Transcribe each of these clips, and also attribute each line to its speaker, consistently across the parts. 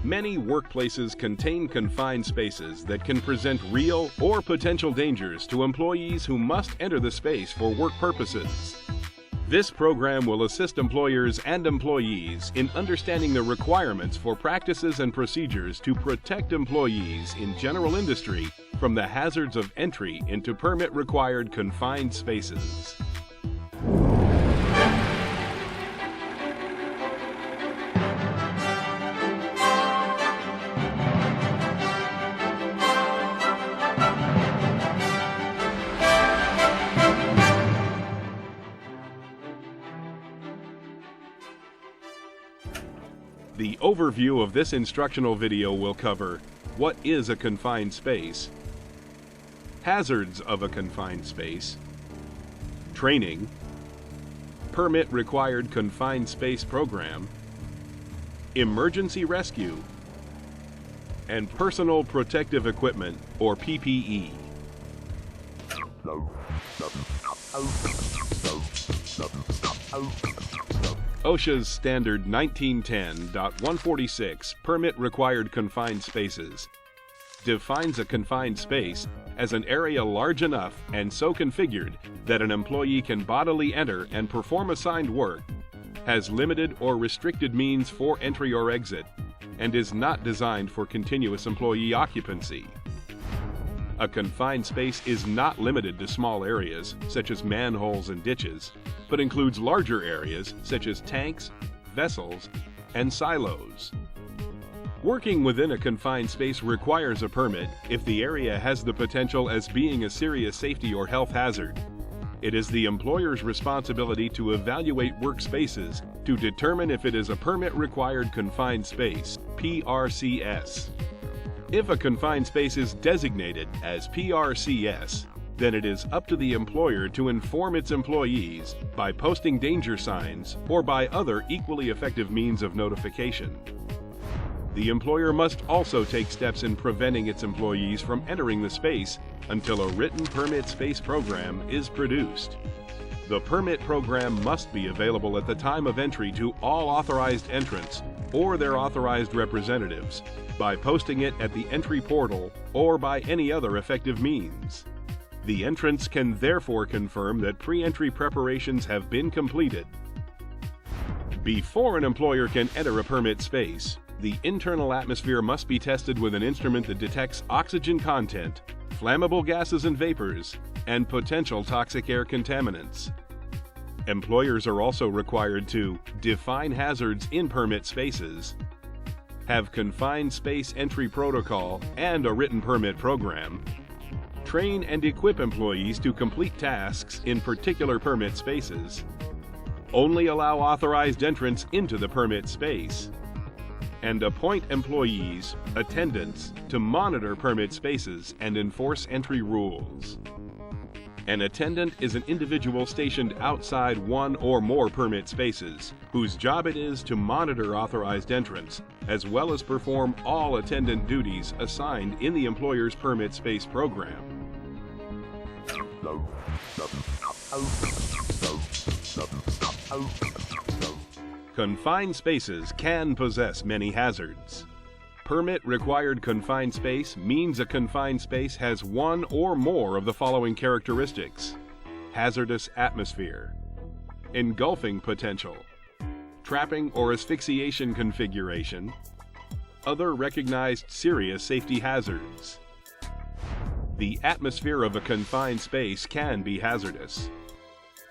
Speaker 1: Many workplaces contain confined spaces that can present real or potential dangers to employees who must enter the space for work purposes. This program will assist employers and employees in understanding the requirements for practices and procedures to protect employees in general industry from the hazards of entry into permit-required confined spaces. The overview of this instructional video will cover what is a confined space, hazards of a confined space, training, permit-required confined space program, emergency rescue, and personal protective equipment, or PPE. OSHA's Standard 1910.146 Permit-Required Confined Spaces defines a confined space as an area large enough and so configured that an employee can bodily enter and perform assigned work, has limited or restricted means for entry or exit, and is not designed for continuous employee occupancy. A confined space is not limited to small areas, such as manholes and ditches, but includes larger areas, such as tanks, vessels, and silos. Working within a confined space requires a permit if the area has the potential as being a serious safety or health hazard. It is the employer's responsibility to evaluate workspaces to determine if it is a permit-required confined space, PRCS. If a confined space is designated as PRCS, then it is up to the employer to inform its employees by posting danger signs or by other equally effective means of notification. The employer must also take steps in preventing its employees from entering the space until a written permit space program is produced. The permit program must be available at the time of entry to all authorized entrants or their authorized representatives by posting it at the entry portal or by any other effective means. The entrants can therefore confirm that pre-entry preparations have been completed. Before an employer can enter a permit space, the internal atmosphere must be tested with an instrument that detects oxygen content, flammable gases and vapors, and potential toxic air contaminants. Employers are also required to define hazards in permit spaces, have confined space entry protocol and a written permit program, train and equip employees to complete tasks in particular permit spaces, only allow authorized entrants into the permit space, and appoint employees, attendants, to monitor permit spaces and enforce entry rules. An attendant is an individual stationed outside one or more permit spaces, whose job it is to monitor authorized entrants, as well as perform all attendant duties assigned in the employer's permit space program. Confined spaces can possess many hazards. Permit-required confined space means a confined space has one or more of the following characteristics: hazardous atmosphere, engulfing potential, trapping or asphyxiation configuration, other recognized serious safety hazards. The atmosphere of a confined space can be hazardous.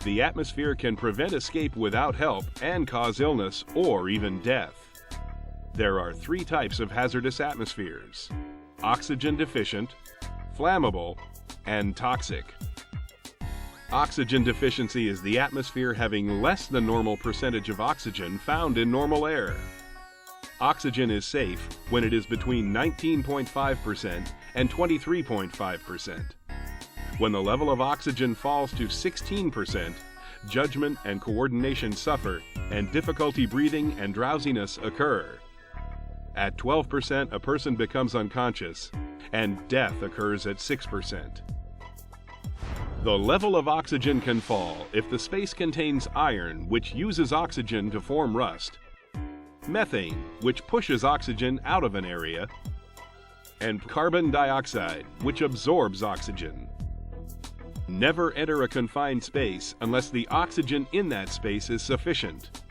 Speaker 1: The atmosphere can prevent escape without help and cause illness or even death. There are three types of hazardous atmospheres: oxygen deficient, flammable, and toxic. Oxygen deficiency is the atmosphere having less than normal percentage of oxygen found in normal air. Oxygen is safe when it is between 19.5% and 23.5%. When the level of oxygen falls to 16%, judgment and coordination suffer, and difficulty breathing and drowsiness occur. At 12%, a person becomes unconscious, and death occurs at 6%. The level of oxygen can fall if the space contains iron, which uses oxygen to form rust, methane, which pushes oxygen out of an area, and carbon dioxide, which absorbs oxygen. Never enter a confined space unless the oxygen in that space is sufficient.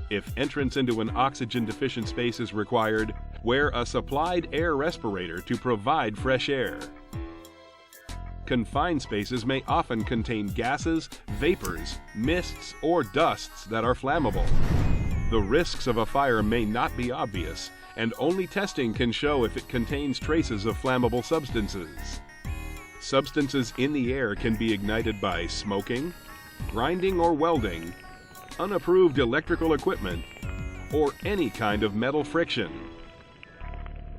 Speaker 1: If entrance into an oxygen-deficient space is required, wear a supplied air respirator to provide fresh air. Confined spaces may often contain gases, vapors, mists, or dusts that are flammable. The risks of a fire may not be obvious, and only testing can show if it contains traces of flammable substances. Substances in the air can be ignited by smoking, grinding or welding, unapproved electrical equipment, or any kind of metal friction.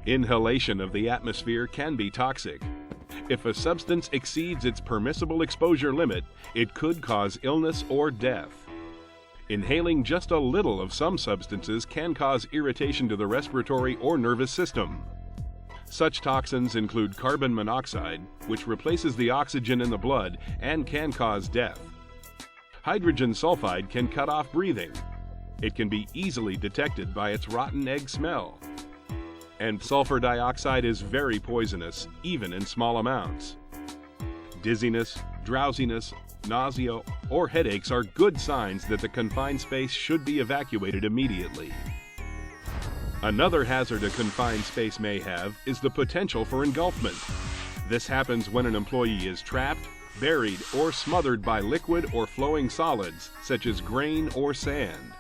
Speaker 1: Inhalation of the atmosphere can be toxic. If a substance exceeds its permissible exposure limit, it could cause illness or death. Inhaling just a little of some substances can cause irritation to the respiratory or nervous system. Such toxins include carbon monoxide, which replaces the oxygen in the blood and can cause death. Hydrogen sulfide can cut off breathing. It can be easily detected by its rotten egg smell. And sulfur dioxide is very poisonous, even in small amounts. Dizziness, drowsiness, nausea, or headaches are good signs that the confined space should be evacuated immediately. Another hazard a confined space may have is the potential for engulfment. This happens when an employee is trapped, buried, or smothered by liquid or flowing solids, such as grain or sand.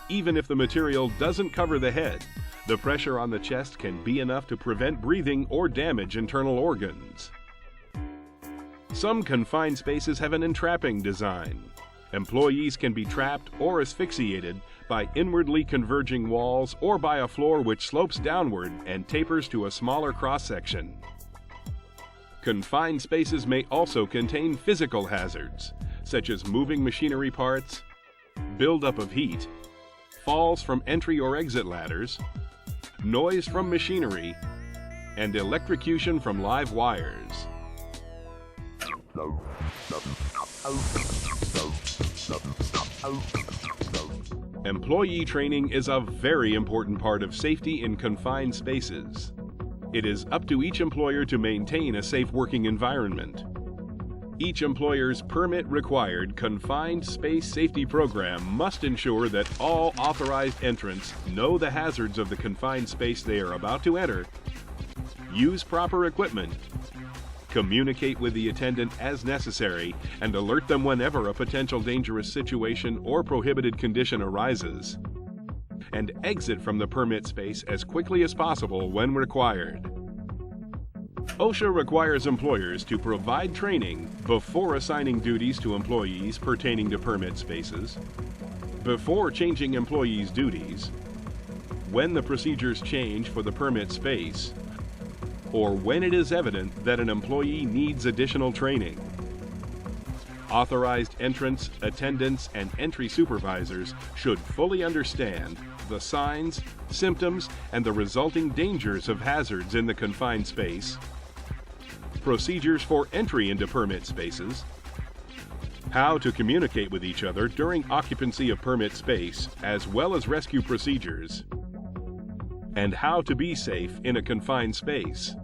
Speaker 1: Even if the material doesn't cover the head, the pressure on the chest can be enough to prevent breathing or damage internal organs. Some confined spaces have an entrapping design. Employees can be trapped or asphyxiated by inwardly converging walls or by a floor which slopes downward and tapers to a smaller cross-section. Confined spaces may also contain physical hazards, such as moving machinery parts, buildup of heat, falls from entry or exit ladders, noise from machinery, and electrocution from live wires. Employee training is a very important part of safety in confined spaces. It is up to each employer to maintain a safe working environment. Each employer's permit-required confined space safety program must ensure that all authorized entrants know the hazards of the confined space they are about to enter, use proper equipment, communicate with the attendant as necessary, and alert them whenever a potential dangerous situation or prohibited condition arises, and exit from the permit space as quickly as possible when required. OSHA requires employers to provide training before assigning duties to employees pertaining to permit spaces, before changing employees' duties, when the procedures change for the permit space, or when it is evident that an employee needs additional training. Authorized entrants, attendants, and entry supervisors should fully understand the signs, symptoms, and the resulting dangers of hazards in the confined space, procedures for entry into permit spaces, how to communicate with each other during occupancy of permit space, as well as rescue procedures, and how to be safe in a confined space.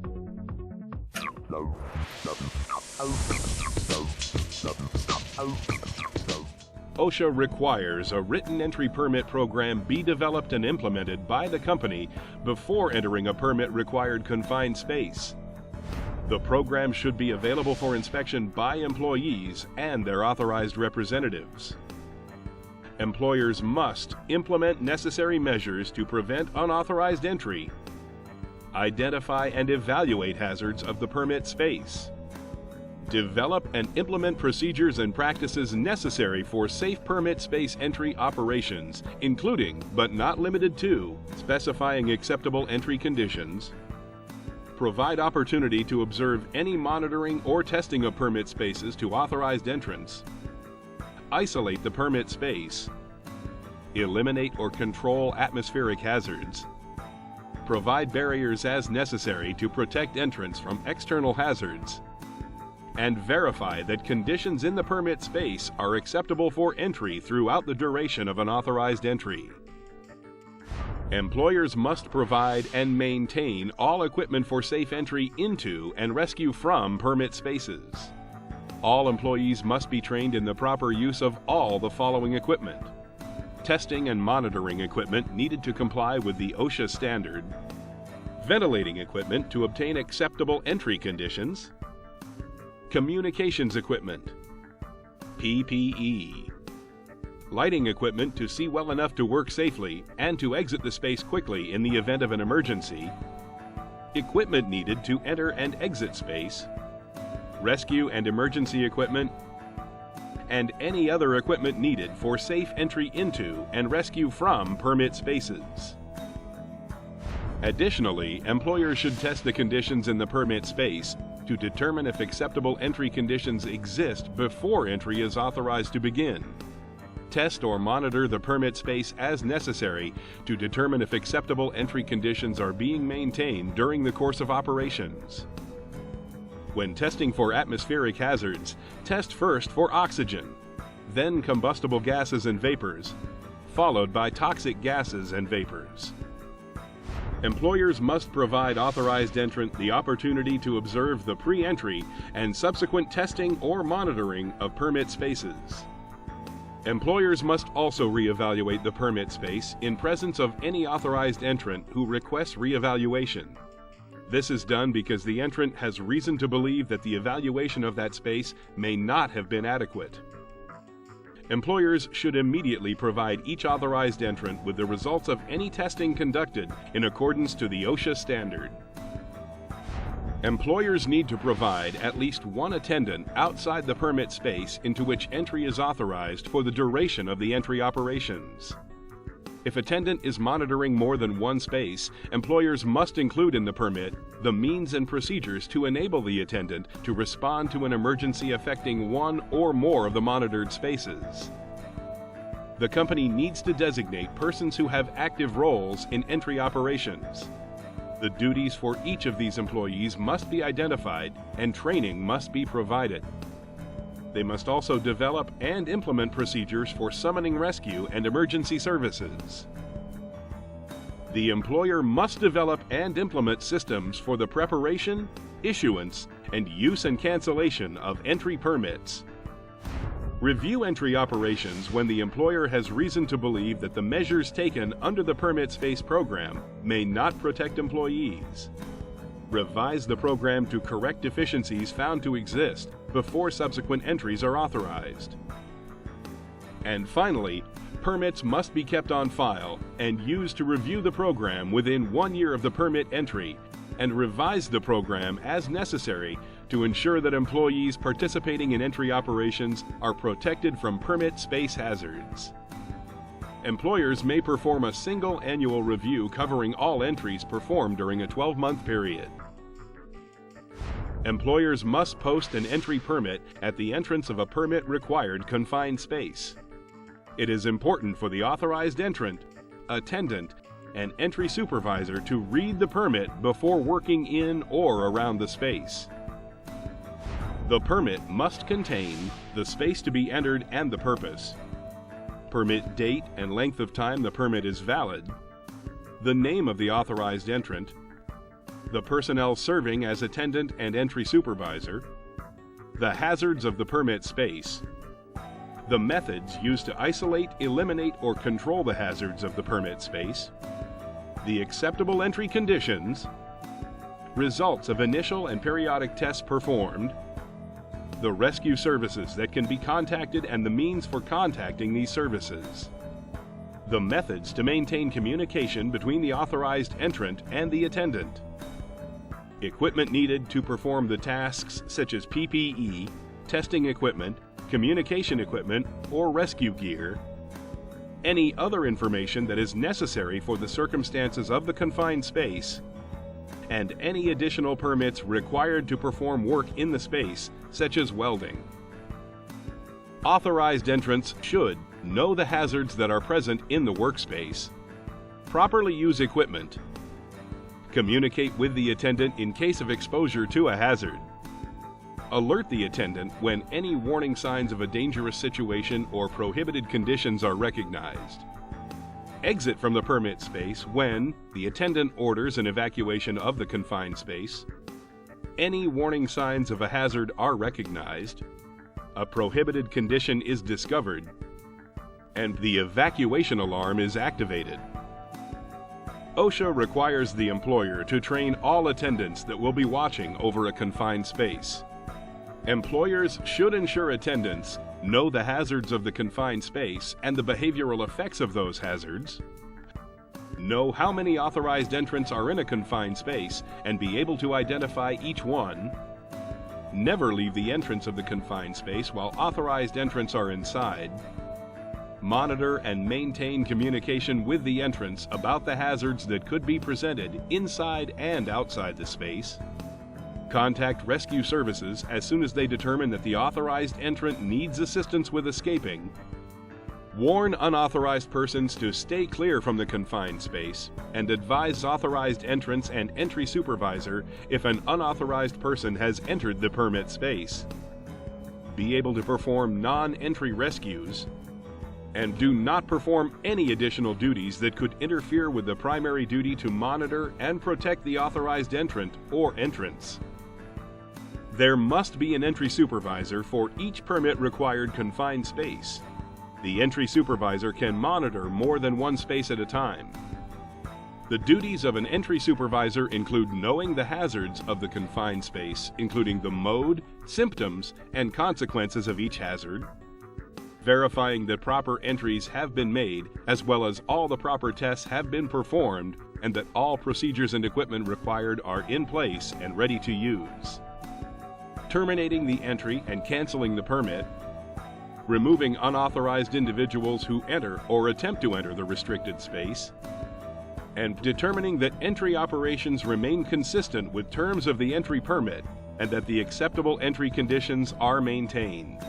Speaker 1: OSHA requires a written entry permit program be developed and implemented by the company before entering a permit-required confined space. The program should be available for inspection by employees and their authorized representatives. Employers must implement necessary measures to prevent unauthorized entry, identify and evaluate hazards of the permit space, develop and implement procedures and practices necessary for safe permit space entry operations, including, but not limited to, specifying acceptable entry conditions, provide opportunity to observe any monitoring or testing of permit spaces to authorized entrants, isolate the permit space, eliminate or control atmospheric hazards, provide barriers as necessary to protect entrants from external hazards, and verify that conditions in the permit space are acceptable for entry throughout the duration of an authorized entry. Employers must provide and maintain all equipment for safe entry into and rescue from permit spaces. All employees must be trained in the proper use of all the following equipment: testing and monitoring equipment needed to comply with the OSHA standard, ventilating equipment to obtain acceptable entry conditions, communications equipment, PPE, lighting equipment to see well enough to work safely and to exit the space quickly in the event of an emergency, equipment needed to enter and exit space, rescue and emergency equipment, and any other equipment needed for safe entry into and rescue from permit spaces. Additionally, employers should test the conditions in the permit space to determine if acceptable entry conditions exist before entry is authorized to begin. Test or monitor the permit space as necessary to determine if acceptable entry conditions are being maintained during the course of operations. When testing for atmospheric hazards, test first for oxygen, then combustible gases and vapors, followed by toxic gases and vapors. Employers must provide authorized entrant the opportunity to observe the pre-entry and subsequent testing or monitoring of permit spaces. Employers must also reevaluate the permit space in presence of any authorized entrant who requests reevaluation. This is done because the entrant has reason to believe that the evaluation of that space may not have been adequate. Employers should immediately provide each authorized entrant with the results of any testing conducted in accordance to the OSHA standard. Employers need to provide at least one attendant outside the permit space into which entry is authorized for the duration of the entry operations. If attendant is monitoring more than one space, employers must include in the permit the means and procedures to enable the attendant to respond to an emergency affecting one or more of the monitored spaces. The company needs to designate persons who have active roles in entry operations. The duties for each of these employees must be identified and training must be provided. They must also develop and implement procedures for summoning rescue and emergency services. The employer must develop and implement systems for the preparation, issuance, and use and cancellation of entry permits. Review entry operations when the employer has reason to believe that the measures taken under the permit space program may not protect employees. Revise the program to correct deficiencies found to exist before subsequent entries are authorized. And finally, permits must be kept on file and used to review the program within 1 year of the permit entry and revise the program as necessary to ensure that employees participating in entry operations are protected from permit space hazards. Employers may perform a single annual review covering all entries performed during a 12-month period. Employers must post an entry permit at the entrance of a permit-required confined space. It is important for the authorized entrant, attendant, and entry supervisor to read the permit before working in or around the space. The permit must contain the space to be entered and the purpose, permit date and length of time the permit is valid, the name of the authorized entrant, the personnel serving as attendant and entry supervisor, the hazards of the permit space, the methods used to isolate, eliminate, or control the hazards of the permit space, the acceptable entry conditions, results of initial and periodic tests performed, the rescue services that can be contacted and the means for contacting these services, the methods to maintain communication between the authorized entrant and the attendant, equipment needed to perform the tasks such as PPE, testing equipment, communication equipment, or rescue gear, any other information that is necessary for the circumstances of the confined space, and any additional permits required to perform work in the space, such as welding. Authorized entrants should know the hazards that are present in the workspace, properly use equipment, communicate with the attendant in case of exposure to a hazard, alert the attendant when any warning signs of a dangerous situation or prohibited conditions are recognized, exit from the permit space when the attendant orders an evacuation of the confined space, any warning signs of a hazard are recognized, a prohibited condition is discovered, and the evacuation alarm is activated. OSHA requires the employer to train all attendants that will be watching over a confined space. Employers should ensure attendants know the hazards of the confined space and the behavioral effects of those hazards, know how many authorized entrants are in a confined space and be able to identify each one, never leave the entrance of the confined space while authorized entrants are inside, monitor and maintain communication with the entrants about the hazards that could be presented inside and outside the space, contact rescue services as soon as they determine that the authorized entrant needs assistance with escaping, warn unauthorized persons to stay clear from the confined space, and advise authorized entrants and entry supervisor if an unauthorized person has entered the permit space, be able to perform non-entry rescues, and do not perform any additional duties that could interfere with the primary duty to monitor and protect the authorized entrant or entrants. There must be an entry supervisor for each permit-required confined space. The entry supervisor can monitor more than one space at a time. The duties of an entry supervisor include knowing the hazards of the confined space, including the mode, symptoms, and consequences of each hazard, verifying that proper entries have been made, as well as all the proper tests have been performed, and that all procedures and equipment required are in place and ready to use, terminating the entry and canceling the permit, removing unauthorized individuals who enter or attempt to enter the restricted space, and determining that entry operations remain consistent with terms of the entry permit and that the acceptable entry conditions are maintained.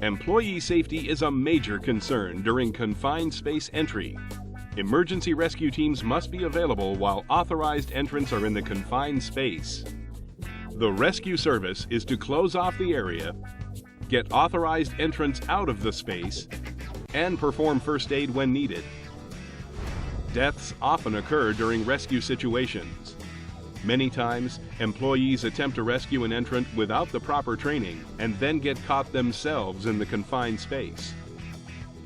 Speaker 1: Employee safety is a major concern during confined space entry. Emergency rescue teams must be available while authorized entrants are in the confined space. The rescue service is to close off the area, get authorized entrants out of the space, and perform first aid when needed. Deaths often occur during rescue situations. Many times, employees attempt to rescue an entrant without the proper training and then get caught themselves in the confined space.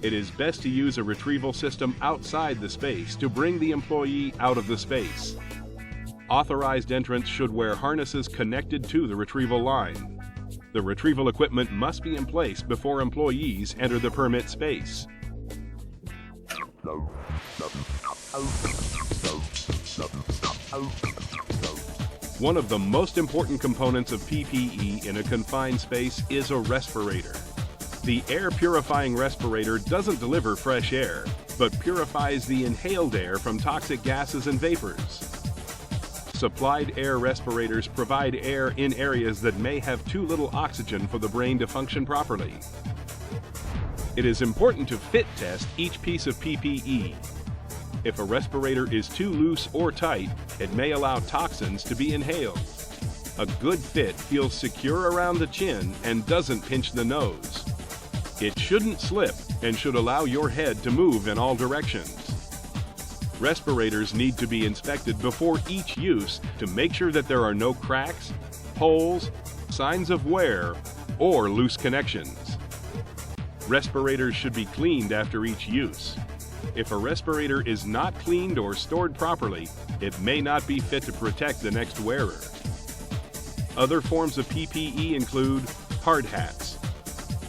Speaker 1: It is best to use a retrieval system outside the space to bring the employee out of the space. Authorized entrants should wear harnesses connected to the retrieval line. The retrieval equipment must be in place before employees enter the permit space. One of the most important components of PPE in a confined space is a respirator. The air purifying respirator doesn't deliver fresh air, but purifies the inhaled air from toxic gases and vapors. Supplied air respirators provide air in areas that may have too little oxygen for the brain to function properly. It is important to fit test each piece of PPE. If a respirator is too loose or tight, it may allow toxins to be inhaled. A good fit feels secure around the chin and doesn't pinch the nose. It shouldn't slip and should allow your head to move in all directions. Respirators need to be inspected before each use to make sure that there are no cracks, holes, signs of wear, or loose connections. Respirators should be cleaned after each use. If a respirator is not cleaned or stored properly, it may not be fit to protect the next wearer. Other forms of PPE include hard hats,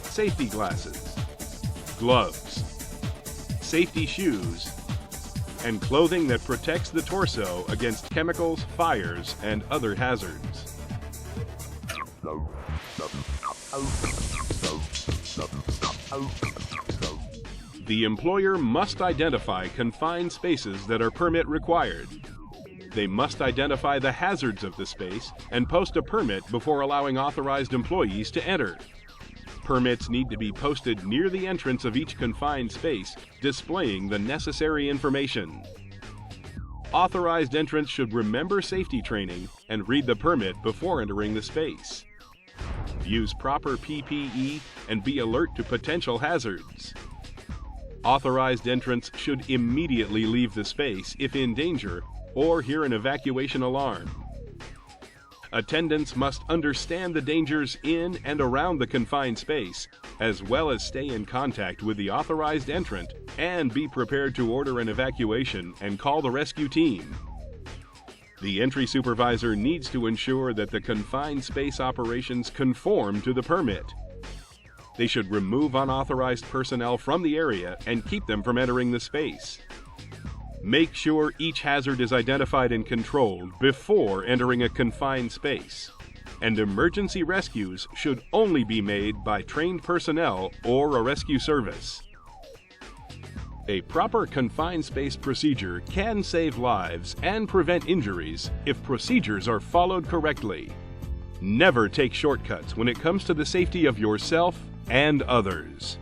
Speaker 1: safety glasses, gloves, safety shoes, and clothing that protects the torso against chemicals, fires, and other hazards. The employer must identify confined spaces that are permit required. They must identify the hazards of the space and post a permit before allowing authorized employees to enter. Permits need to be posted near the entrance of each confined space, displaying the necessary information. Authorized entrants should remember safety training and read the permit before entering the space. use proper PPE, and be alert to potential hazards. Authorized entrants should immediately leave the space if in danger or hear an evacuation alarm. Attendants must understand the dangers in and around the confined space, as well as stay in contact with the authorized entrant and be prepared to order an evacuation and call the rescue team. The entry supervisor needs to ensure that the confined space operations conform to the permit. They should remove unauthorized personnel from the area and keep them from entering the space. Make sure each hazard is identified and controlled before entering a confined space. And emergency rescues should only be made by trained personnel or a rescue service. A proper confined space procedure can save lives and prevent injuries if procedures are followed correctly. Never take shortcuts when it comes to the safety of yourself and others.